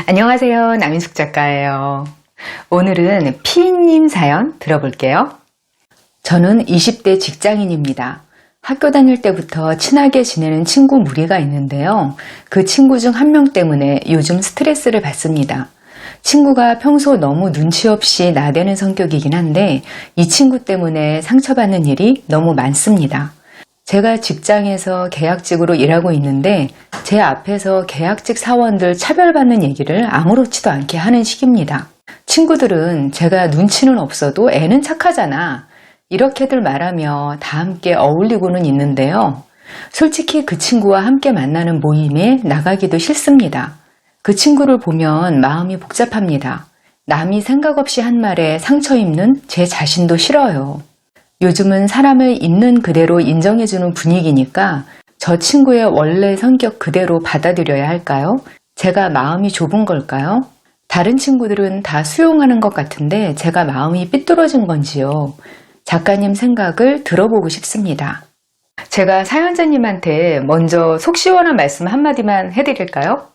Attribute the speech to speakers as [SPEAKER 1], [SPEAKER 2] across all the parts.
[SPEAKER 1] 안녕하세요. 남인숙 작가예요. 오늘은 피님 사연 들어볼게요. 저는 20대 직장인입니다. 학교 다닐 때부터 친하게 지내는 친구 무리가 있는데요. 그 친구 중 한 명 때문에 요즘 스트레스를 받습니다. 친구가 평소 너무 눈치 없이 나대는 성격이긴 한데 이 친구 때문에 상처받는 일이 너무 많습니다. 제가 직장에서 계약직으로 일하고 있는데 제 앞에서 계약직 사원들 차별받는 얘기를 아무렇지도 않게 하는 식입니다. 친구들은 제가 눈치는 없어도 애는 착하잖아. 이렇게들 말하며 다 함께 어울리고는 있는데요. 솔직히 그 친구와 함께 만나는 모임에 나가기도 싫습니다. 그 친구를 보면 마음이 복잡합니다. 남이 생각 없이 한 말에 상처 입는 제 자신도 싫어요. 요즘은 사람을 있는 그대로 인정해주는 분위기니까 저 친구의 원래 성격 그대로 받아들여야 할까요? 제가 마음이 좁은 걸까요? 다른 친구들은 다 수용하는 것 같은데 제가 마음이 삐뚤어진 건지요? 작가님 생각을 들어보고 싶습니다. 제가 사연자님한테 먼저 속 시원한 말씀 한마디만 해드릴까요?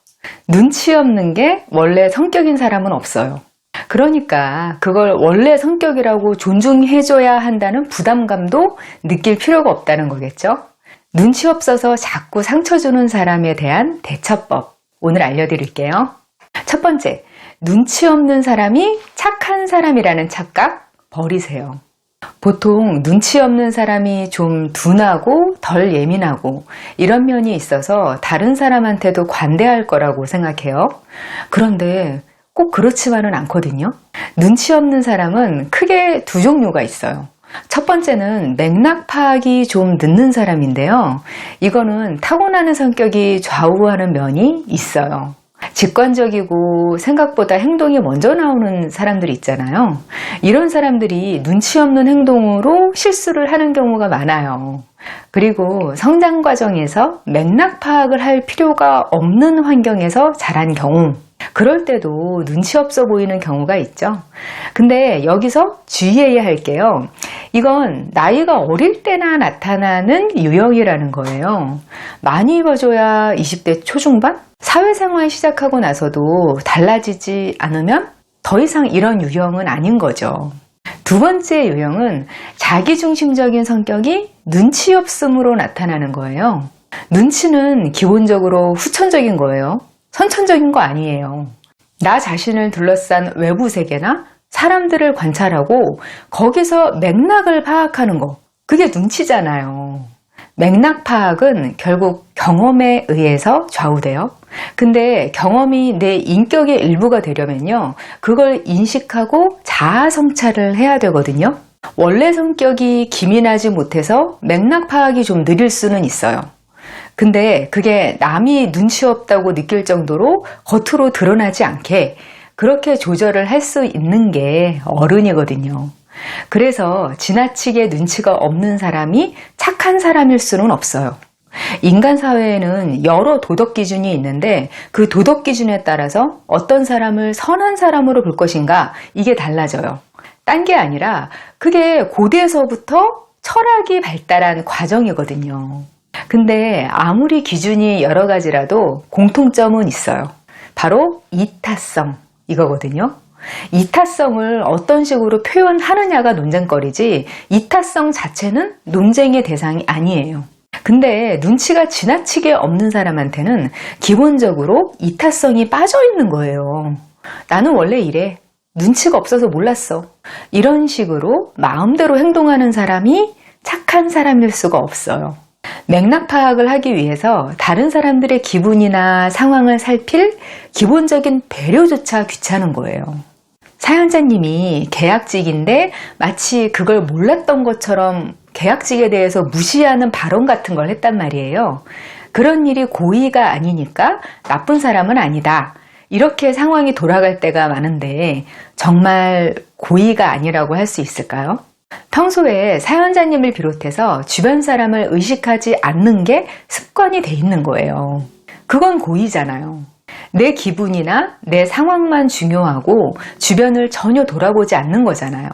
[SPEAKER 1] 눈치 없는 게 원래 성격인 사람은 없어요. 그러니까 그걸 원래 성격이라고 존중해줘야 한다는 부담감도 느낄 필요가 없다는 거겠죠? 눈치 없어서 자꾸 상처 주는 사람에 대한 대처법 오늘 알려드릴게요. 첫 번째, 눈치 없는 사람이 착한 사람이라는 착각 버리세요. 보통 눈치 없는 사람이 좀 둔하고 덜 예민하고 이런 면이 있어서 다른 사람한테도 관대할 거라고 생각해요. 그런데 꼭 그렇지만은 않거든요. 눈치 없는 사람은 크게 두 종류가 있어요. 첫 번째는 맥락 파악이 좀 늦는 사람인데요. 이거는 타고나는 성격이 좌우하는 면이 있어요. 직관적이고 생각보다 행동이 먼저 나오는 사람들이 있잖아요. 이런 사람들이 눈치 없는 행동으로 실수를 하는 경우가 많아요. 그리고 성장 과정에서 맥락 파악을 할 필요가 없는 환경에서 자란 경우, 그럴 때도 눈치 없어 보이는 경우가 있죠. 근데 여기서 주의해야 할게요. 이건 나이가 어릴 때나 나타나는 유형이라는 거예요. 많이 봐줘야 20대 초중반? 사회생활 시작하고 나서도 달라지지 않으면 더 이상 이런 유형은 아닌 거죠. 두 번째 유형은 자기중심적인 성격이 눈치 없음으로 나타나는 거예요. 눈치는 기본적으로 후천적인 거예요. 선천적인 거 아니에요. 나 자신을 둘러싼 외부 세계나 사람들을 관찰하고 거기서 맥락을 파악하는 거, 그게 눈치잖아요. 맥락 파악은 결국 경험에 의해서 좌우돼요. 근데 경험이 내 인격의 일부가 되려면요, 그걸 인식하고 자아 성찰을 해야 되거든요. 원래 성격이 기민하지 못해서 맥락 파악이 좀 느릴 수는 있어요. 근데 그게 남이 눈치 없다고 느낄 정도로 겉으로 드러나지 않게 그렇게 조절을 할 수 있는 게 어른이거든요. 그래서 지나치게 눈치가 없는 사람이 착한 사람일 수는 없어요. 인간 사회에는 여러 도덕 기준이 있는데 그 도덕 기준에 따라서 어떤 사람을 선한 사람으로 볼 것인가, 이게 달라져요. 딴 게 아니라 그게 고대에서부터 철학이 발달한 과정이거든요. 근데 아무리 기준이 여러 가지라도 공통점은 있어요. 바로 이타성, 이거거든요. 이타성을 어떤 식으로 표현하느냐가 논쟁거리지 이타성 자체는 논쟁의 대상이 아니에요. 근데 눈치가 지나치게 없는 사람한테는 기본적으로 이타성이 빠져 있는 거예요. 나는 원래 이래. 눈치가 없어서 몰랐어. 이런 식으로 마음대로 행동하는 사람이 착한 사람일 수가 없어요. 맥락 파악을 하기 위해서 다른 사람들의 기분이나 상황을 살필 기본적인 배려조차 귀찮은 거예요. 사연자님이 계약직인데 마치 그걸 몰랐던 것처럼 계약직에 대해서 무시하는 발언 같은 걸 했단 말이에요. 그런 일이 고의가 아니니까 나쁜 사람은 아니다. 이렇게 상황이 돌아갈 때가 많은데 정말 고의가 아니라고 할 수 있을까요? 평소에 사연자님을 비롯해서 주변 사람을 의식하지 않는 게 습관이 돼 있는 거예요. 그건 고의잖아요. 내 기분이나 내 상황만 중요하고 주변을 전혀 돌아보지 않는 거잖아요.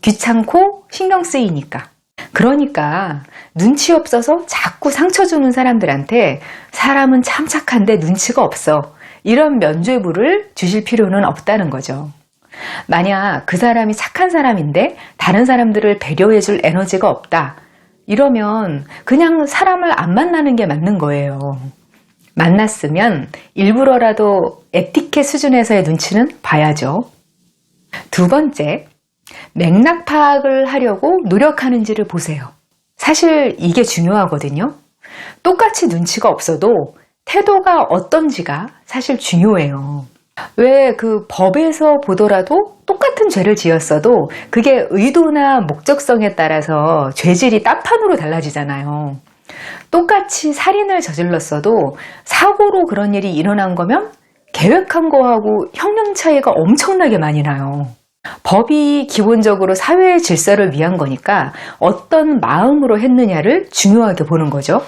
[SPEAKER 1] 귀찮고 신경 쓰이니까. 그러니까 눈치 없어서 자꾸 상처 주는 사람들한테 사람은 참 착한데 눈치가 없어, 이런 면죄부를 주실 필요는 없다는 거죠. 만약 그 사람이 착한 사람인데 다른 사람들을 배려해줄 에너지가 없다. 이러면 그냥 사람을 안 만나는 게 맞는 거예요. 만났으면 일부러라도 에티켓 수준에서의 눈치는 봐야죠. 두 번째, 맥락 파악을 하려고 노력하는지를 보세요. 사실 이게 중요하거든요. 똑같이 눈치가 없어도 태도가 어떤지가 사실 중요해요. 왜 그 법에서 보더라도 똑같은 죄를 지었어도 그게 의도나 목적성에 따라서 죄질이 딴판으로 달라지잖아요. 똑같이 살인을 저질렀어도 사고로 그런 일이 일어난 거면 계획한 거하고 형량 차이가 엄청나게 많이 나요. 법이 기본적으로 사회의 질서를 위한 거니까 어떤 마음으로 했느냐를 중요하게 보는 거죠.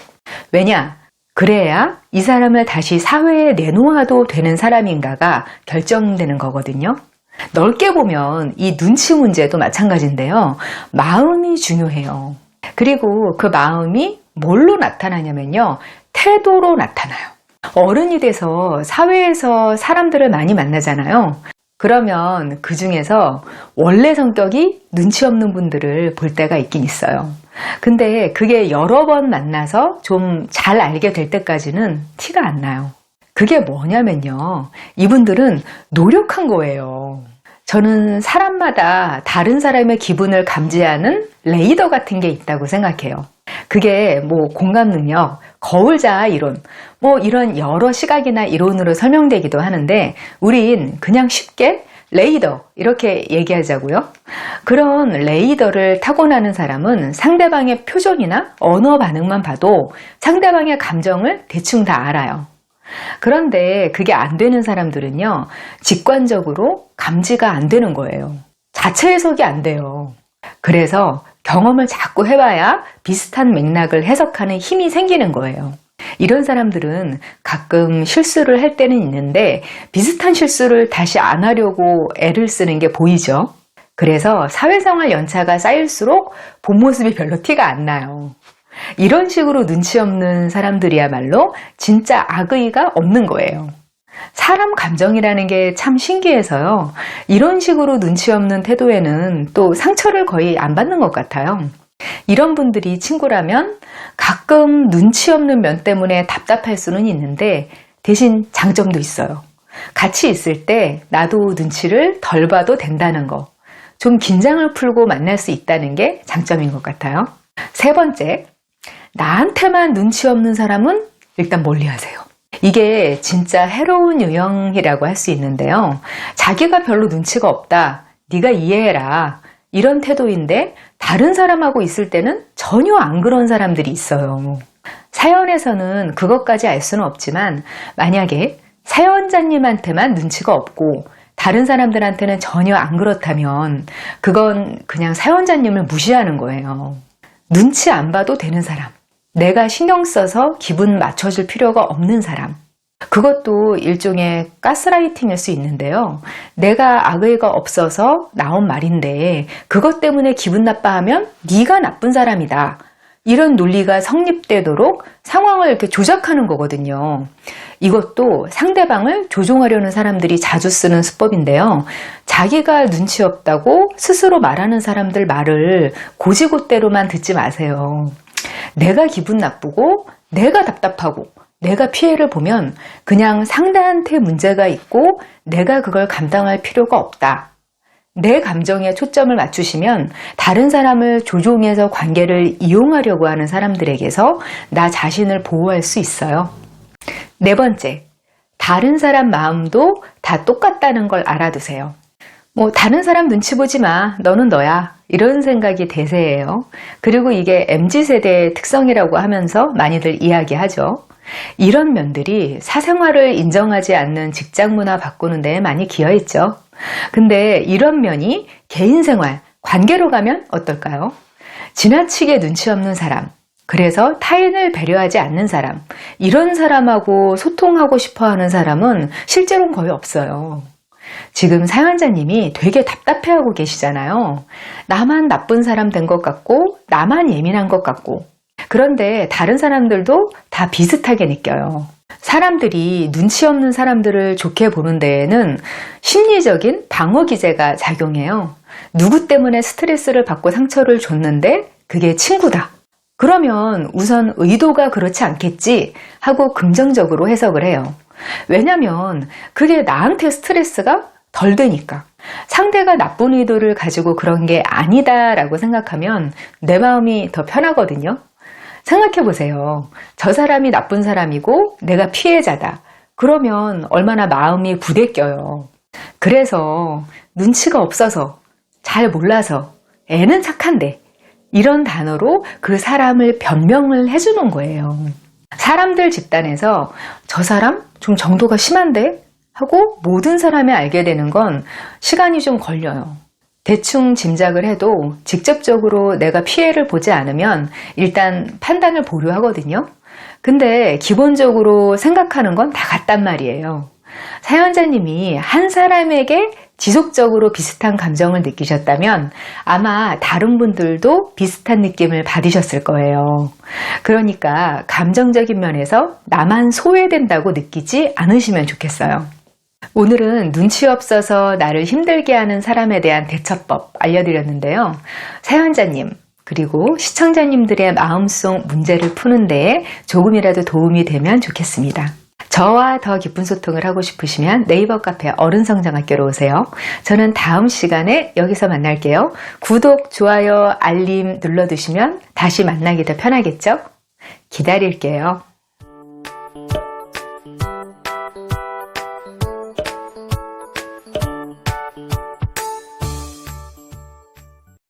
[SPEAKER 1] 왜냐? 그래야 이 사람을 다시 사회에 내놓아도 되는 사람인가가 결정되는 거거든요. 넓게 보면 이 눈치 문제도 마찬가지인데요. 마음이 중요해요. 그리고 그 마음이 뭘로 나타나냐면요. 태도로 나타나요. 어른이 돼서 사회에서 사람들을 많이 만나잖아요. 그러면 그 중에서 원래 성격이 눈치 없는 분들을 볼 때가 있긴 있어요. 근데 그게 여러 번 만나서 좀 잘 알게 될 때까지는 티가 안 나요. 그게 뭐냐면요. 이분들은 노력한 거예요. 저는 사람마다 다른 사람의 기분을 감지하는 레이더 같은 게 있다고 생각해요. 그게 뭐 공감 능력, 거울자아 이론, 뭐 이런 여러 시각이나 이론으로 설명되기도 하는데 우린 그냥 쉽게 레이더 이렇게 얘기하자고요. 그런 레이더를 타고나는 사람은 상대방의 표정이나 언어 반응만 봐도 상대방의 감정을 대충 다 알아요. 그런데 그게 안 되는 사람들은요. 직관적으로 감지가 안 되는 거예요. 자체 해석이 안 돼요. 그래서 경험을 자꾸 해봐야 비슷한 맥락을 해석하는 힘이 생기는 거예요. 이런 사람들은 가끔 실수를 할 때는 있는데 비슷한 실수를 다시 안 하려고 애를 쓰는 게 보이죠. 그래서 사회생활 연차가 쌓일수록 본 모습이 별로 티가 안 나요. 이런 식으로 눈치 없는 사람들이야말로 진짜 악의가 없는 거예요. 사람 감정이라는 게 참 신기해서요. 이런 식으로 눈치 없는 태도에는 또 상처를 거의 안 받는 것 같아요. 이런 분들이 친구라면 가끔 눈치 없는 면 때문에 답답할 수는 있는데 대신 장점도 있어요. 같이 있을 때 나도 눈치를 덜 봐도 된다는 거. 좀 긴장을 풀고 만날 수 있다는 게 장점인 것 같아요. 세 번째, 나한테만 눈치 없는 사람은 일단 멀리하세요. 이게 진짜 해로운 유형이라고 할 수 있는데요. 자기가 별로 눈치가 없다. 네가 이해해라. 이런 태도인데 다른 사람하고 있을 때는 전혀 안 그런 사람들이 있어요. 사연에서는 그것까지 알 수는 없지만 만약에 사연자님한테만 눈치가 없고 다른 사람들한테는 전혀 안 그렇다면 그건 그냥 사연자님을 무시하는 거예요. 눈치 안 봐도 되는 사람. 내가 신경 써서 기분 맞춰줄 필요가 없는 사람. 그것도 일종의 가스라이팅일 수 있는데요. 내가 악의가 없어서 나온 말인데 그것 때문에 기분 나빠하면 네가 나쁜 사람이다. 이런 논리가 성립되도록 상황을 이렇게 조작하는 거거든요. 이것도 상대방을 조종하려는 사람들이 자주 쓰는 수법인데요. 자기가 눈치 없다고 스스로 말하는 사람들 말을 고지고대로만 듣지 마세요. 내가 기분 나쁘고 내가 답답하고 내가 피해를 보면 그냥 상대한테 문제가 있고 내가 그걸 감당할 필요가 없다. 내 감정에 초점을 맞추시면 다른 사람을 조종해서 관계를 이용하려고 하는 사람들에게서 나 자신을 보호할 수 있어요. 네 번째, 다른 사람 마음도 다 똑같다는 걸 알아두세요. 다른 사람 눈치 보지 마. 너는 너야. 이런 생각이 대세예요. 그리고 이게 MZ세대의 특성이라고 하면서 많이들 이야기하죠. 이런 면들이 사생활을 인정하지 않는 직장 문화 바꾸는 데에 많이 기여했죠. 근데 이런 면이 개인생활, 관계로 가면 어떨까요? 지나치게 눈치 없는 사람, 그래서 타인을 배려하지 않는 사람, 이런 사람하고 소통하고 싶어 하는 사람은 실제로는 거의 없어요. 지금 사연자님이 되게 답답해하고 계시잖아요. 나만 나쁜 사람 된 것 같고 나만 예민한 것 같고 그런데 다른 사람들도 다 비슷하게 느껴요. 사람들이 눈치 없는 사람들을 좋게 보는 데에는 심리적인 방어 기제가 작용해요. 누구 때문에 스트레스를 받고 상처를 줬는데 그게 친구다. 그러면 우선 의도가 그렇지 않겠지 하고 긍정적으로 해석을 해요. 왜냐면 그게 나한테 스트레스가 덜 되니까. 상대가 나쁜 의도를 가지고 그런 게 아니다라고 생각하면 내 마음이 더 편하거든요. 생각해 보세요. 저 사람이 나쁜 사람이고 내가 피해자다. 그러면 얼마나 마음이 부대껴요. 그래서 눈치가 없어서, 잘 몰라서, 애는 착한데 이런 단어로 그 사람을 변명을 해주는 거예요. 사람들 집단에서 저 사람 좀 정도가 심한데? 하고 모든 사람이 알게 되는 건 시간이 좀 걸려요. 대충 짐작을 해도 직접적으로 내가 피해를 보지 않으면 일단 판단을 보류하거든요. 근데 기본적으로 생각하는 건 다 같단 말이에요. 사연자님이 한 사람에게 지속적으로 비슷한 감정을 느끼셨다면 아마 다른 분들도 비슷한 느낌을 받으셨을 거예요. 그러니까 감정적인 면에서 나만 소외된다고 느끼지 않으시면 좋겠어요. 오늘은 눈치 없어서 나를 힘들게 하는 사람에 대한 대처법 알려드렸는데요. 사연자님 그리고 시청자님들의 마음속 문제를 푸는 데에 조금이라도 도움이 되면 좋겠습니다. 저와 더 깊은 소통을 하고 싶으시면 네이버 카페 어른성장학교로 오세요. 저는 다음 시간에 여기서 만날게요. 구독, 좋아요, 알림 눌러두시면 다시 만나기 더 편하겠죠? 기다릴게요.